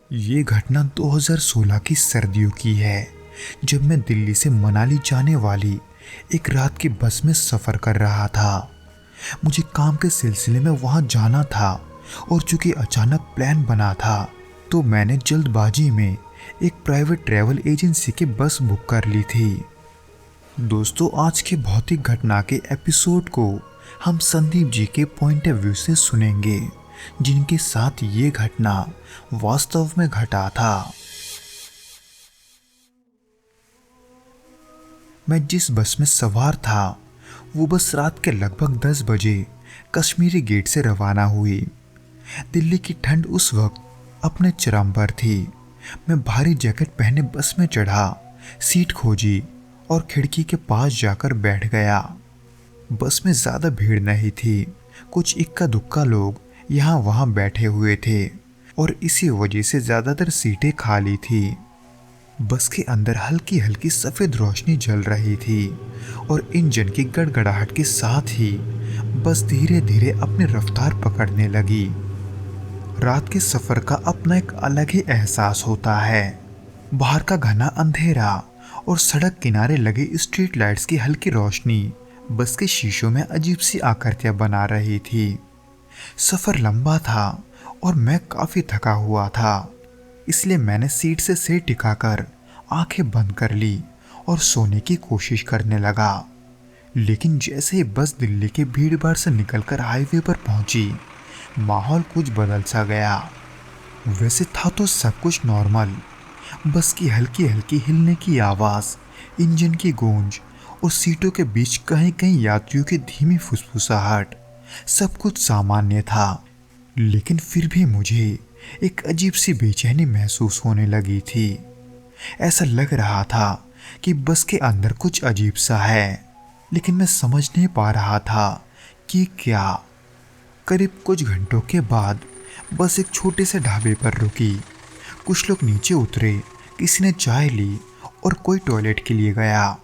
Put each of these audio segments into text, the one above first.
ये घटना 2016 की सर्दियों की है, जब मैं दिल्ली से मनाली जाने वाली एक रात की बस में सफ़र कर रहा था। मुझे काम के सिलसिले में वहाँ जाना था और चूंकि अचानक प्लान बना था, तो मैंने जल्दबाजी में एक प्राइवेट ट्रैवल एजेंसी की बस बुक कर ली थी। दोस्तों, आज के भौतिक घटना के एपिसोड को हम संदीप जी के पॉइंट ऑफ व्यू से सुनेंगे, जिनके साथ ये घटना वास्तव में घटा था। मैं जिस बस में सवार था, वो बस रात के लगभग 10 बजे कश्मीरी गेट से रवाना हुई। दिल्ली की ठंड उस वक्त अपने चरम पर थी। मैं भारी जैकेट पहने बस में चढ़ा, सीट खोजी और खिड़की के पास जाकर बैठ गया। बस में ज़्यादा भीड़ नहीं थी, कुछ इक्का दुक्का लोग यहाँ वहाँ बैठे हुए थे और इसी वजह से ज़्यादातर सीटें खाली थी। बस के अंदर हल्की हल्की सफ़ेद रोशनी जल रही थी और इंजन की गड़गड़ाहट के साथ ही बस धीरे धीरे अपनी रफ्तार पकड़ने लगी। रात के सफ़र का अपना एक अलग ही एहसास होता है। बाहर का घना अंधेरा और सड़क किनारे लगे स्ट्रीट लाइट्स की हल्की रोशनी बस के शीशों में अजीब सी आकृतियां बना रही थी। सफ़र लंबा था और मैं काफ़ी थका हुआ था, इसलिए मैंने सीट से सिर टिकाकर आंखें बंद कर ली और सोने की कोशिश करने लगा। लेकिन जैसे ही बस दिल्ली के भीड़ भाड़ से निकलकर हाईवे पर पहुंची, माहौल कुछ बदल सा गया। वैसे था तो सब कुछ नॉर्मल, बस की हल्की हल्की हिलने की आवाज़, इंजन की गूंज और सीटों के बीच कहीं कहीं यात्रियों की धीमी फुसफुसाहट, सब कुछ सामान्य था। लेकिन फिर भी मुझे एक अजीब सी बेचैनी महसूस होने लगी थी। ऐसा लग रहा था कि बस के अंदर कुछ अजीब सा है, लेकिन मैं समझ नहीं पा रहा था कि क्या। करीब कुछ घंटों के बाद बस एक छोटे से ढाबे पर रुकी। कुछ लोग नीचे उतरे, किसी ने चाय ली और कोई टॉयलेट के लिए गया।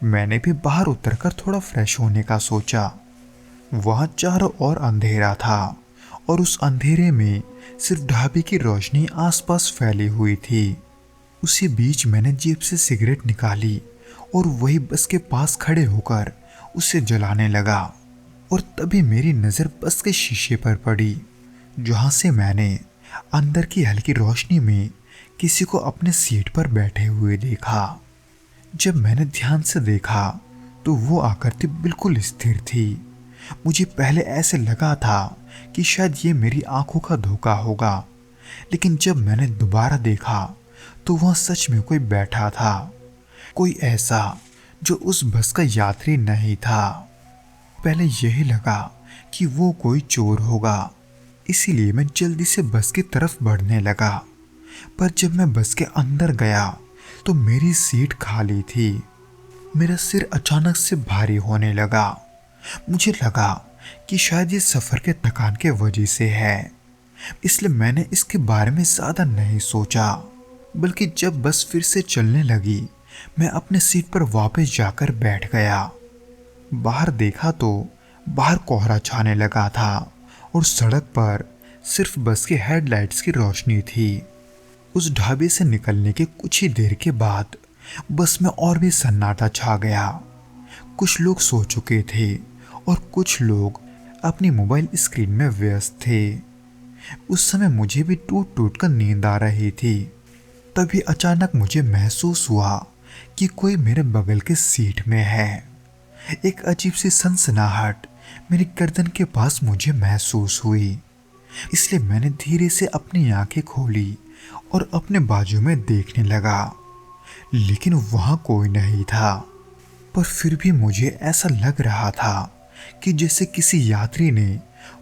मैंने भी बाहर उतरकर थोड़ा फ्रेश होने का सोचा। वहाँ चारों ओर अंधेरा था और उस अंधेरे में सिर्फ ढाबे की रोशनी आसपास फैली हुई थी। उसी बीच मैंने जेब से सिगरेट निकाली और वही बस के पास खड़े होकर उसे जलाने लगा। और तभी मेरी नज़र बस के शीशे पर पड़ी, जहाँ से मैंने अंदर की हल्की रोशनी में किसी को अपने सीट पर बैठे हुए देखा। जब मैंने ध्यान से देखा तो वो आकृति बिल्कुल स्थिर थी। मुझे पहले ऐसे लगा था कि शायद ये मेरी आंखों का धोखा होगा, लेकिन जब मैंने दोबारा देखा तो वहाँ सच में कोई बैठा था, कोई ऐसा जो उस बस का यात्री नहीं था। पहले यही लगा कि वो कोई चोर होगा, इसीलिए मैं जल्दी से बस की तरफ बढ़ने लगा। पर जब मैं बस के अंदर गया तो मेरी सीट खाली थी। मेरा सिर अचानक से भारी होने लगा। मुझे लगा कि शायद ये सफ़र के थकान के वजह से है, इसलिए मैंने इसके बारे में ज़्यादा नहीं सोचा। बल्कि जब बस फिर से चलने लगी, मैं अपने सीट पर वापस जाकर बैठ गया। बाहर देखा तो बाहर कोहरा छाने लगा था और सड़क पर सिर्फ बस के हेडलाइट्स की रोशनी थी। उस ढाबे से निकलने के कुछ ही देर के बाद बस में और भी सन्नाटा छा गया। कुछ लोग सो चुके थे और कुछ लोग अपनी मोबाइल स्क्रीन में व्यस्त थे। उस समय मुझे भी टूट टूट कर नींद आ रही थी। तभी अचानक मुझे महसूस हुआ कि कोई मेरे बगल के सीट में है। एक अजीब सी सनसनाहट मेरी गर्दन के पास मुझे महसूस हुई, इसलिए मैंने धीरे से अपनी आंखें खोली और अपने बाजू में देखने लगा। लेकिन वहाँ कोई नहीं था। पर फिर भी मुझे ऐसा लग रहा था कि जैसे किसी यात्री ने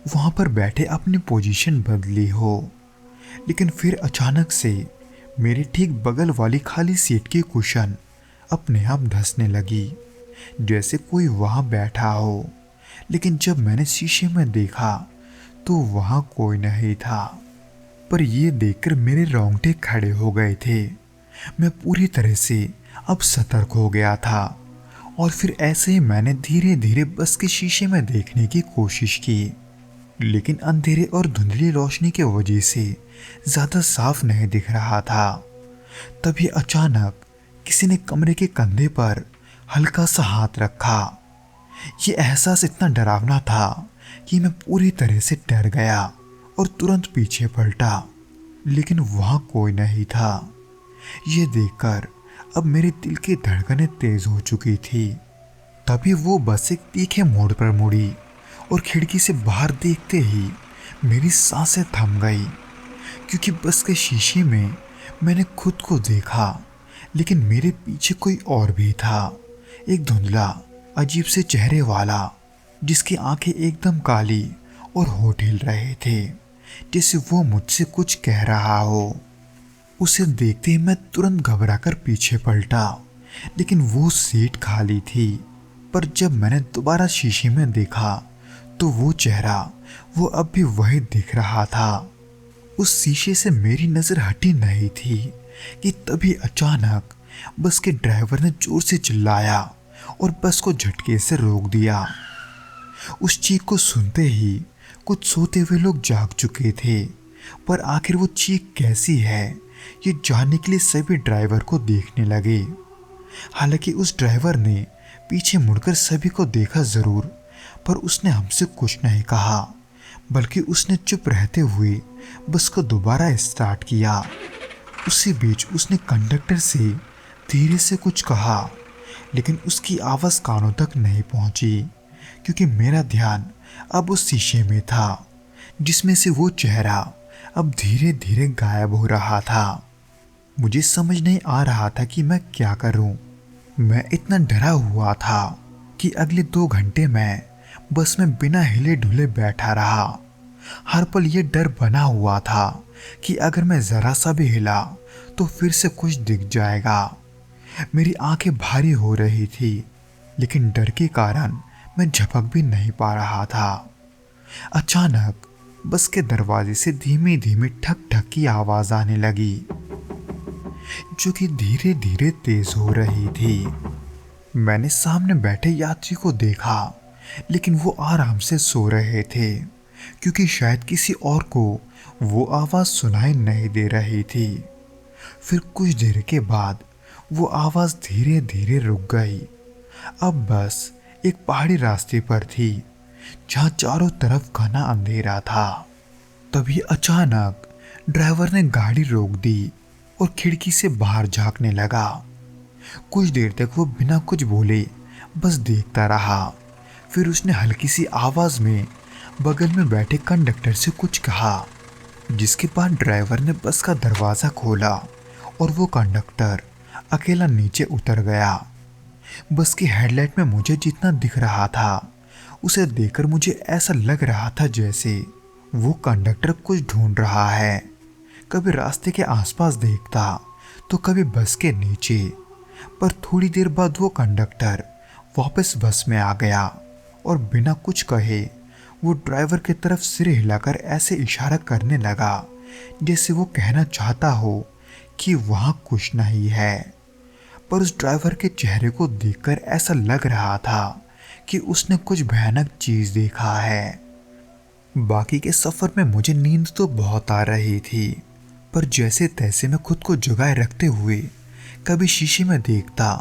वहाँ पर बैठे अपनी पोजीशन बदली हो। लेकिन फिर अचानक से मेरी ठीक बगल वाली खाली सीट की कुशन अपने आप धंसने लगी, जैसे कोई वहाँ बैठा हो। लेकिन जब मैंने शीशे में देखा तो वहाँ कोई नहीं था। पर यह देखकर मेरे रोंगटे खड़े हो गए थे। मैं पूरी तरह से अब सतर्क हो गया था और फिर ऐसे ही मैंने धीरे धीरे बस के शीशे में देखने की कोशिश की। लेकिन अंधेरे और धुंधली रोशनी की वजह से ज्यादा साफ नहीं दिख रहा था। तभी अचानक किसी ने कमरे के कंधे पर हल्का सा हाथ रखा। ये एहसास इतना डरावना था कि मैं पूरी तरह से डर गया और तुरंत पीछे पलटा, लेकिन वहां कोई नहीं था। ये देखकर अब मेरे दिल की धड़कनें तेज हो चुकी थी। तभी वो बस एक तीखे मोड़ पर मुड़ी और खिड़की से बाहर देखते ही मेरी सांसें थम गई, क्योंकि बस के शीशे में मैंने खुद को देखा, लेकिन मेरे पीछे कोई और भी था। एक धुंधला अजीब से चेहरे वाला, जिसकी आंखें एकदम काली और होठ हिल रहे थे, जैसे वो मुझसे कुछ कह रहा हो। उसे देखते ही मैं तुरंत घबराकर पीछे पलटा, लेकिन वो सीट खाली थी। पर जब मैंने दोबारा शीशे में देखा तो वो चेहरा वो अब भी वही दिख रहा था। उस शीशे से मेरी नजर हटी नहीं थी कि तभी अचानक बस के ड्राइवर ने जोर से चिल्लाया और बस को झटके से रोक दिया। उस चीख को सुनते ही कुछ सोते हुए लोग जाग चुके थे, पर आखिर वो चीख कैसी है ये जानने के लिए सभी ड्राइवर को देखने लगे। हालांकि उस ड्राइवर ने पीछे मुड़कर सभी को देखा जरूर, पर उसने हमसे कुछ नहीं कहा, बल्कि उसने चुप रहते हुए बस को दोबारा स्टार्ट किया। उसी बीच उसने कंडक्टर से धीरे से कुछ कहा, लेकिन उसकी आवाज कानों तक नहीं पहुंची, क्योंकि मेरा ध्यान अब उस शीशे में था जिसमें से वो चेहरा अब धीरे धीरे गायब हो रहा था। मुझे समझ नहीं आ रहा था कि मैं क्या करूं। मैं इतना डरा हुआ था कि अगले 2 घंटे मैं बस में बिना हिले ढुले बैठा रहा। हर पल ये डर बना हुआ था कि अगर मैं जरा सा भी हिला तो फिर से कुछ दिख जाएगा। मेरी आंखें भारी हो रही थी, लेकिन डर के कारण मैं झपक भी नहीं पा रहा था। अचानक बस के दरवाजे से धीमे धीमे ठक ठक की आवाज आने लगी, जो कि धीरे धीरे तेज हो रही थी। मैंने सामने बैठे यात्री को देखा, लेकिन वो आराम से सो रहे थे, क्योंकि शायद किसी और को वो आवाज सुनाई नहीं दे रही थी। फिर कुछ देर के बाद वो आवाज धीरे धीरे रुक गई। अब बस एक पहाड़ी रास्ते पर थी, जहां चारों तरफ घना अंधेरा था। तभी अचानक ड्राइवर ने गाड़ी रोक दी और खिड़की से बाहर झांकने लगा। कुछ देर तक वो बिना कुछ बोले बस देखता रहा। फिर उसने हल्की सी आवाज में बगल में बैठे कंडक्टर से कुछ कहा, जिसके बाद ड्राइवर ने बस का दरवाजा खोला और वो कंडक्टर अकेला नीचे उतर गया। बस की हेडलाइट में मुझे जितना दिख रहा था, उसे देखकर मुझे ऐसा लग रहा था जैसे वो कंडक्टर कुछ ढूंढ रहा है। कभी रास्ते के आसपास देखता तो कभी बस के नीचे, पर थोड़ी देर बाद वो कंडक्टर वापस बस में आ गया और बिना कुछ कहे वो ड्राइवर की तरफ सिर हिलाकर ऐसे इशारा करने लगा जैसे वो कहना चाहता हो कि वहां कुछ नहीं है। पर उस ड्राइवर के चेहरे को देखकर ऐसा लग रहा था कि उसने कुछ भयानक चीज देखा है। बाकी के सफर में मुझे नींद तो बहुत आ रही थी, पर जैसे तैसे मैं खुद को जगाए रखते हुए कभी शीशे में देखता,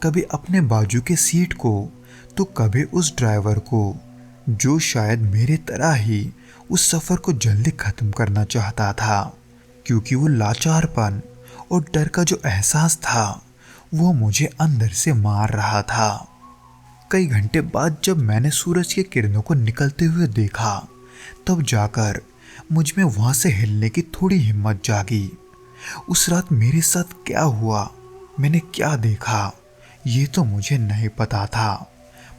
कभी अपने बाजू के सीट को, तो कभी उस ड्राइवर को, जो शायद मेरे तरह ही उस सफर को जल्दी खत्म करना चाहता था, क्योंकि वो लाचारपन और डर का जो एहसास था वो मुझे अंदर से मार रहा था। कई घंटे बाद जब मैंने सूरज की किरणों को निकलते हुए देखा, तब जाकर मुझ में वहां से हिलने की थोड़ी हिम्मत जागी। उस रात मेरे साथ क्या हुआ, मैंने क्या देखा, ये तो मुझे नहीं पता था,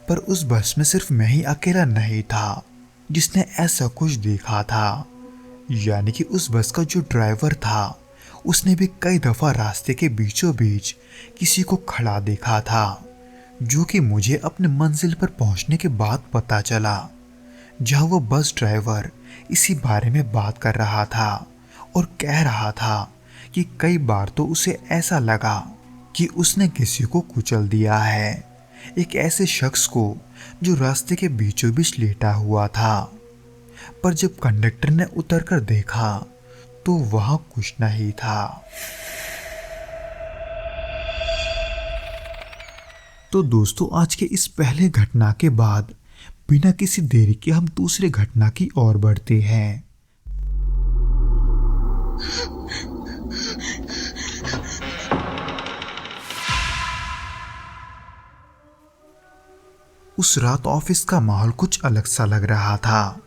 पर उस बस में सिर्फ मैं ही अकेला नहीं था जिसने ऐसा कुछ देखा था। यानी कि उस बस का जो ड्राइवर था, उसने भी कई दफा रास्ते के बीचों बीच किसी को खड़ा देखा था, जो कि मुझे अपने मंजिल पर पहुंचने के बाद पता चला, जहां वो बस ड्राइवर इसी बारे में बात कर रहा था और कह रहा था कि कई बार तो उसे ऐसा लगा कि उसने किसी को कुचल दिया है, एक ऐसे शख्स को जो रास्ते के बीचों बीच लेटा हुआ था। पर जब कंडक्टर ने उतरकर देखा तो वहां कुछ नहीं था। तो दोस्तों, आज के इस पहले घटना के बाद बिना किसी देरी के हम दूसरे घटना की ओर बढ़ते हैं। उस रात ऑफिस का माहौल कुछ अलग सा लग रहा था।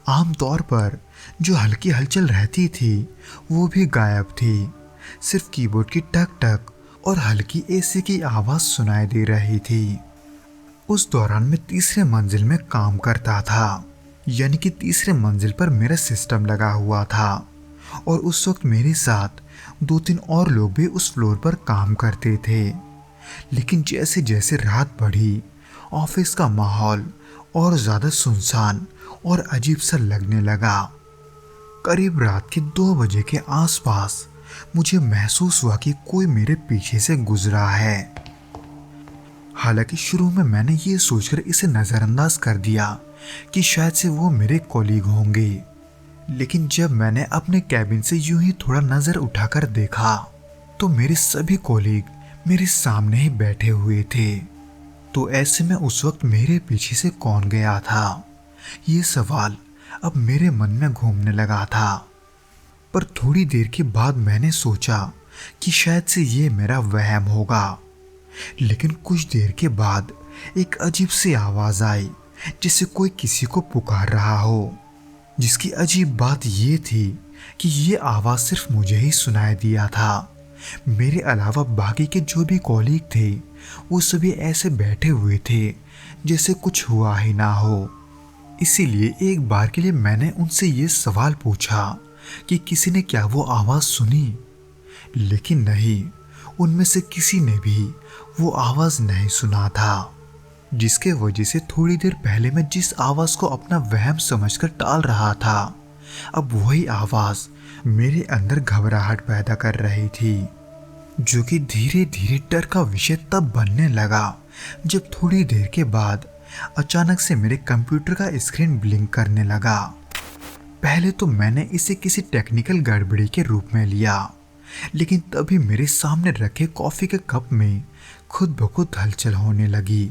आमतौर पर जो हल्की हलचल रहती थी वो भी गायब थी। सिर्फ कीबोर्ड की टक टक और हल्की एसी की आवाज सुनाई दे रही थी। उस दौरान मैं तीसरे मंजिल में काम करता था, यानी कि तीसरे मंजिल पर मेरा सिस्टम लगा हुआ था और उस वक्त मेरे साथ 2-3 और लोग भी उस फ्लोर पर काम करते थे। लेकिन जैसे जैसे रात बढ़ी, ऑफिस का माहौल और ज्यादा सुनसान और अजीब सा लगने लगा। करीब रात के 2 बजे के आसपास मुझे महसूस हुआ कि कोई मेरे पीछे से गुजरा है। हालांकि शुरू में मैंने ये सोचकर इसे नजरअंदाज कर दिया कि शायद से वो मेरे कॉलीग होंगे, लेकिन जब मैंने अपने कैबिन से यूं ही थोड़ा नजर उठाकर देखा तो मेरे सभी कॉलीग मेरे सामने ही बैठे हुए थे। तो ऐसे में उस वक्त मेरे पीछे से कौन गया था, ये सवाल अब मेरे मन में घूमने लगा था। पर थोड़ी देर के बाद मैंने सोचा कि शायद से ये मेरा वहम होगा। लेकिन कुछ देर के बाद एक अजीब सी आवाज आई, जैसे कोई किसी को पुकार रहा हो। जिसकी अजीब बात ये थी कि ये आवाज सिर्फ मुझे ही सुनाई दिया था। मेरे अलावा बाकी के जो भी कॉलीग थे वो सभी ऐसे बैठे हुए थे जैसे कुछ हुआ ही ना हो। इसीलिए एक बार के लिए मैंने उनसे ये सवाल पूछा कि किसी ने क्या वो आवाज सुनी, लेकिन नहीं, उनमें से किसी ने भी वो आवाज नहीं सुना था। जिसके वजह से थोड़ी देर पहले मैं जिस आवाज को अपना वहम समझकर टाल रहा था, अब वही आवाज मेरे अंदर घबराहट पैदा कर रही थी, जो कि धीरे धीरे डर का विषय तब बनने लगा जब थोड़ी देर के बाद अचानक से मेरे कंप्यूटर का स्क्रीन ब्लिंक करने लगा। पहले तो मैंने इसे किसी टेक्निकल गड़बड़ी के रूप में लिया, लेकिन तभी मेरे सामने रखे कॉफी के कप में खुद ब खुद हलचल होने लगी,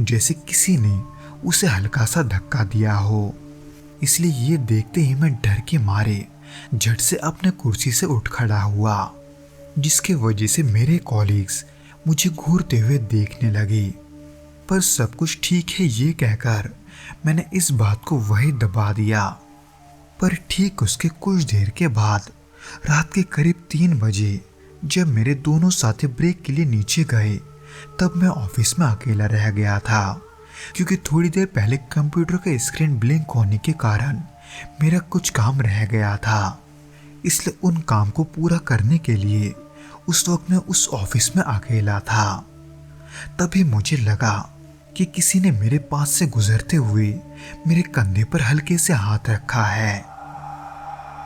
जैसे किसी ने उसे हल्का सा धक्का दिया हो। इसलिए ये देखते ही मैं डर के मारे झट से अपने कुर्सी से उठ खड़ा हुआ, जिसके वजह से मेरे कॉलीग्स मुझे घूरते हुए देखने लगे। पर सब कुछ ठीक है ये कहकर मैंने इस बात को वही दबा दिया। पर ठीक उसके कुछ देर के बाद रात के करीब 3 बजे जब मेरे दोनों साथी ब्रेक के लिए नीचे गए, तब मैं ऑफिस में अकेला रह गया था, क्योंकि थोड़ी देर पहले कंप्यूटर का स्क्रीन ब्लिंक होने के कारण मेरा कुछ काम रह गया था। इसलिए उन काम को पूरा करने के लिए उस वक्त मैं उस ऑफिस में अकेला था। तभी मुझे लगा कि किसी ने मेरे पास से गुजरते हुए मेरे कंधे पर हल्के से हाथ रखा है।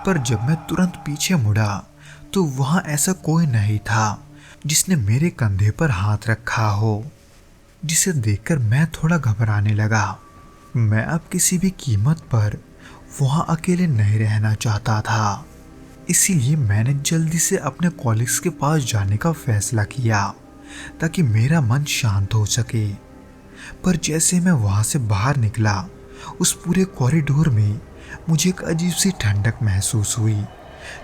पर जब मैं तुरंत पीछे मुड़ा तो वहां ऐसा कोई नहीं था जिसने मेरे कंधे पर हाथ रखा हो, जिसे देखकर मैं थोड़ा घबराने लगा। मैं अब किसी भी कीमत पर वहां अकेले नहीं रहना चाहता था, इसीलिए मैंने जल्दी से अपने कॉलीग्स के पास जाने का फैसला किया ताकि मेरा मन शांत हो सके। पर जैसे मैं वहां से बाहर निकला, उस पूरे कॉरिडोर में मुझे एक अजीब सी ठंडक महसूस हुई,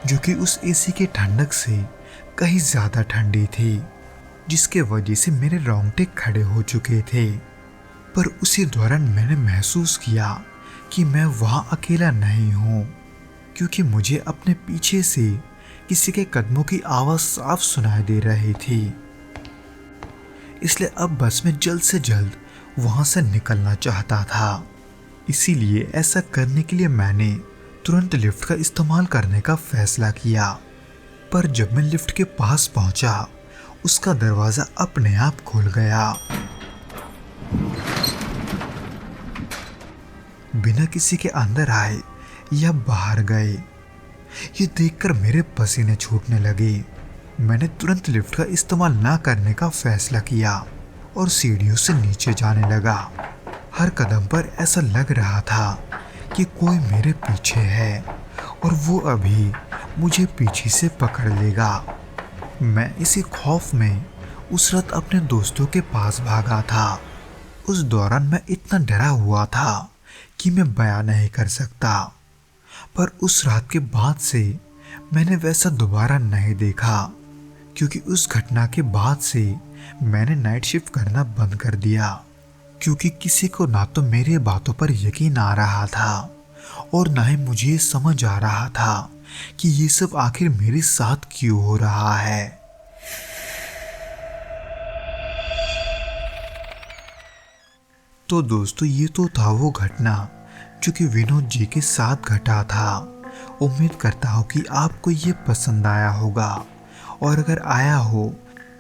जो कि उस एसी के ठंडक से कहीं ज्यादा ठंडी थी, जिसके वजह से मेरे रोंगटे खड़े हो चुके थे। पर उसी दौरान मैंने महसूस किया कि मैं वहां अकेला नहीं हूं, क्योंकि मुझे अपने पीछे से किसी के कदमों की आवाज साफ सुनाई दे रही थी। इसलिए अब बस मैं जल्द से जल्द वहां से निकलना चाहता था। इसीलिए ऐसा करने के लिए मैंने तुरंत लिफ्ट का इस्तेमाल करने का फैसला किया। पर जब मैं लिफ्ट के पास पहुंचा, उसका दरवाजा अपने आप खुल गया। बिना किसी के अंदर आए या बाहर गए, ये देखकर मेरे पसीने छूटने लगे। मैंने तुरंत लिफ्ट का इस्तेमाल ना करने का फैसला किया और सीढ़ियों से नीचे जाने लगा। हर कदम पर ऐसा लग रहा था कि कोई मेरे पीछे है और वो अभी मुझे पीछे से पकड़ लेगा। मैं इसी खौफ में उस रात अपने दोस्तों के पास भागा था। उस दौरान मैं इतना डरा हुआ था कि मैं बयां नहीं कर सकता। पर उस रात के बाद से मैंने वैसा दोबारा नहीं देखा, क्योंकि उस घटना के बाद से मैंने नाइट शिफ्ट करना बंद कर दिया, क्योंकि किसी को ना तो मेरे बातों पर यकीन आ रहा था और ना ही मुझे ये समझ आ रहा था कि ये सब आखिर मेरे साथ क्यों हो रहा है। तो दोस्तों, ये तो था वो घटना जो कि विनोद जी के साथ घटा था। उम्मीद करता हूँ कि आपको ये पसंद आया होगा, और अगर आया हो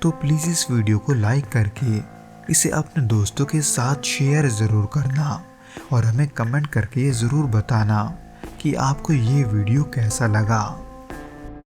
तो प्लीज़ इस वीडियो को लाइक करके इसे अपने दोस्तों के साथ शेयर ज़रूर करना, और हमें कमेंट करके ये ज़रूर बताना कि आपको ये वीडियो कैसा लगा।